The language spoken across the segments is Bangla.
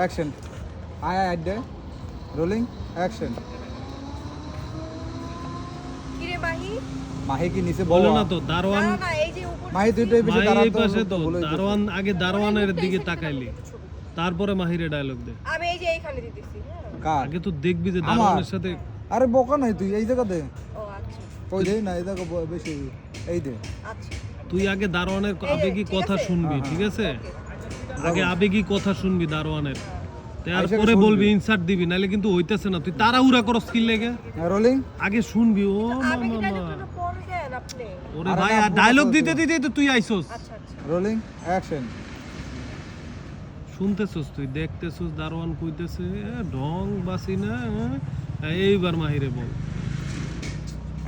Action. I at there. Rolling. Action. কিরে মাহি মাহি কি নিচে বলো বলো না তো দারোয়ান না না এই যে উপর মাহি তুই একটু বেশি মাহি দাঁড়ান এই পাশে তো বলে দিতেছে। দারোয়ান আগে দারোয়ানের দিকে ছবি তাকাইলি তুলতে ছবি। তারপরে মাহিরে ডায়লগ দে আমি এই যে এইখানে দিতেছি হ্যাঁ কার আগে তো দেখবি যে আমার। দারোয়ানের সাথে আরে বোকা নাই তুই এই জায়গাতে ও আচ্ছা ওই দে না এই জায়গা বেশি এই দে আচ্ছা তুই আগে দারোয়ানের এই যে, আবেগী ঠিক কথা আছে? শুনবি হ্যাঁ, ঠিক আছে আগে আবেগী কথা শুনবি দারোয়ানের তারপরে শুনবি। বলবি ইনসার্ট দিবি নাহলে কিন্তু হইতেছে না তুই তাড়াহুড়া করস কি লেগে রোলিং আগে শুনবি ও আমি কি মামা ডায়লগটা পড়ে দেন আপনি ওরে আরে ভাই না, ডায়লগ বলতে দিতে তো। দিতে তো তুই আইছস আচ্ছা আচ্ছা রোলিং অ্যাকশন শুনতেছস তুই দেখতেছস দারোয়ান কইতেছে ঢং বাসি না এইবার মাহিরে বল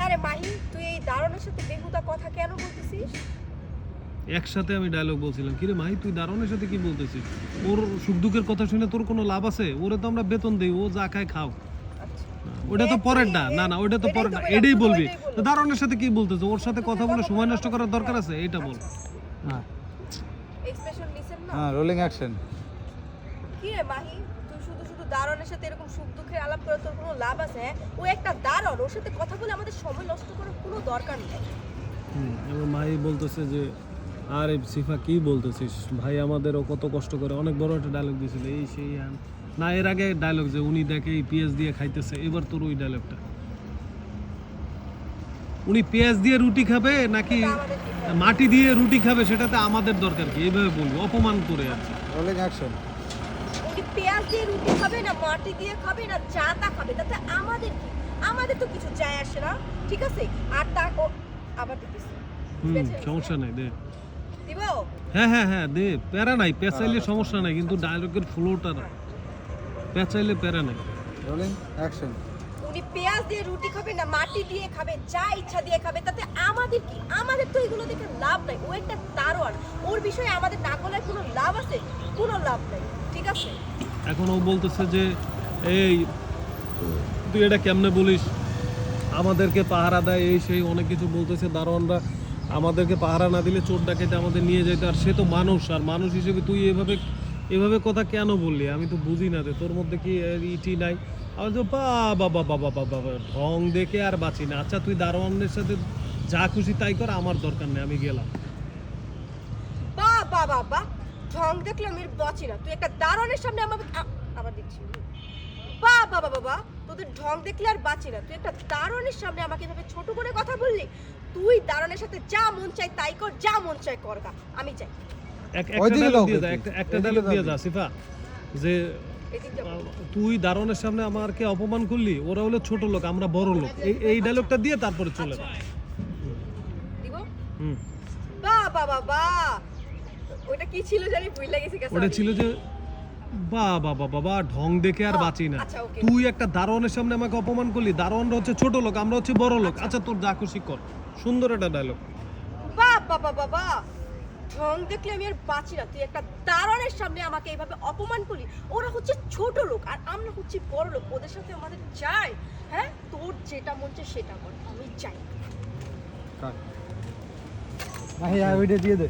আরে মাহি তুই এই দারুণের সাথে বেহুদা কথা কেন বলতেছিস একসাথে আমি ডায়লগ বলছিলাম কিরে মাহি তুই দারোয়ানের সাথে কি বলতেছিস ওর সুখ দুঃখের কথা শুনে তোর কোনো লাভ আছে ওরে তো আমরা বেতন দেই ও যা খায় খাও আচ্ছা ওটা তো পরের না না ওটা তো এটাই পরের তো না বললাম, এটাই শুধু বলবি ওইটাই বললাম। তো দারোয়ানের সাথে কি বলতেছে ওর সাথে কথা বলে সময় নষ্ট করার দরকার আছে এইটা বল হ্যাঁ এক্সপ্রেশন নিছেন না হ্যাঁ রোলিং অ্যাকশন কি রে মাহি তুই শুধু শুধু দারুণের সাথে এরকম সুখ দুঃখের আলাপ করে তোর কোনো লাভ আছে হ্যাঁ? ও একটা দারুণ ওর সাথে কথা বলে আমাদের সময় নষ্ট করার কোনো দরকার নেই এবার মাহি বলতেছে যে আরে সিফা কি বলতেছিস ভাই আমাদেরও কত কষ্ট করে অনেক বড় একটা ডায়লগ দিয়েছিল এই সেই হ্যান না এর আগে ডায়লগ যে উনি দেখে এই পেঁয়াজ দিয়ে খাইতেছে এবার তোর ওই ডায়লগটা উনি পেঁয়াজ দিয়ে রুটি খাবে নাকি এটা আমাদের কি হয়? মাটি দিয়ে রুটি খাবে সেটাতে আমাদের দরকার কি এইভাবে বলবো অপমান করে আর কি। রোলিং অ্যাকশন ও কি পেঁয়াজ দিয়ে রুটি খাবে না মাটি দিয়ে খাবে না চাটা খাবে তাতে আমাদের কি আমাদের তো কিছু যায় আসে না ঠিক আছে আর তা আবার দিতেছি সমস্যা নাই দে দিব হ্যাঁ হ্যাঁ হ্যাঁ দে প্যারা নাই পেঁচাইলে সমস্যা নাই কিন্তু ডায়লগের ফ্লোটা না পেঁচাইলে প্যারা নাই রোলিং অ্যাকশন উনি পেঁয়াজ দিয়ে রুটি খাবে না মাটি দিয়ে খাবে যা ইচ্ছা দিয়ে খাবে তাতে আমাদের কি আমাদের তো এগুলো দেখে লাভ নাই ও একটা দারোয়ান ওর বিষয়ে আমাদের না বলার কোনো লাভ আছে কোনো লাভ নাই ঠিক আছে এখন ও বলতেছে যে এই তুই এটা কেমনে বলিস আমাদেরকে পাহারা দেয় এই সেই অনেক কিছু বলতেছে দারোয়ানরা আমাদেরকে পাহারা না দিলে চোর ডাকাইতে আমাদের নিয়ে যেতে আর সে তো মানুষ আর মানুষ হিসেবে তুই এভাবে এভাবে কথা কেন বললি আমি তো বুঝি না যে তোর মধ্যে কি ইটি নাই আমি তো বাবা বাবা বাবা বাবা ঢং দেখে আর বাঁচি না আচ্ছা তুই দারোয়ানের সাথে যা খুশি তাই কর আমার দরকার নেই আমি গেলাম বাহ বাহ বাহ বাহ ঢং দেখলে আমি বাঁচি না তুই একটা দারোয়ানের সামনে আমাকে আবার দেখছি বাহ বাহ বাহ বাহ তোদের ঢং দেখলে আর বাঁচি না তুই একটা দারোয়ানের সামনে আমাকে এভাবে ছোট করে কথা বললি তুই দারোয়ানের সাথে যা মন চাই তাই কর যা মন চাই কর গা আমি চাই ওইদিকে একটা দাও dialogue দিয়ে যা, কিন্তু। একটা ওইদিকে dialogue দাও দিয়ে যা কিন্তু। সিফা যে এদিক দিয়ে বল। তুই দারোয়ানের সামনে আমাকে অপমান করলি ওরা হলো ছোট লোক আমরা বড় লোক এই ডায়লগটা দিয়ে তারপরে চলে যা দিব হুম বাহ বাহ বাহ বাহ ওটা কি ছিল জানি ভুলে গেছি ওটা ছিল যে বাবা বাবা ঢং দেখে আর বাঁচি না আচ্ছা, okay. তুই একটা দারোয়ানের সামনে আমাকে অপমান করলি দারোয়ানরা হচ্ছে ছোট লোক আমরা হচ্ছে বড় লোক আচ্ছা তোর যা খুশি কর সুন্দর একটা ডায়লগ বাহ বাহ বাহ বাহ বাহ ঢং দেখলে আমি আর বাঁচি না তুই একটা দারোয়ানের সামনে আমাকে এইভাবে অপমান করলি ওরা হচ্ছে ছোট লোক আর আমরা হচ্ছে বড় লোক ওদের সাথে আমাদের চাই হ্যাঁ তোর যেটা মন চায় সেটা কর আমি চাই মাহি আই ওইটা দিয়ে দে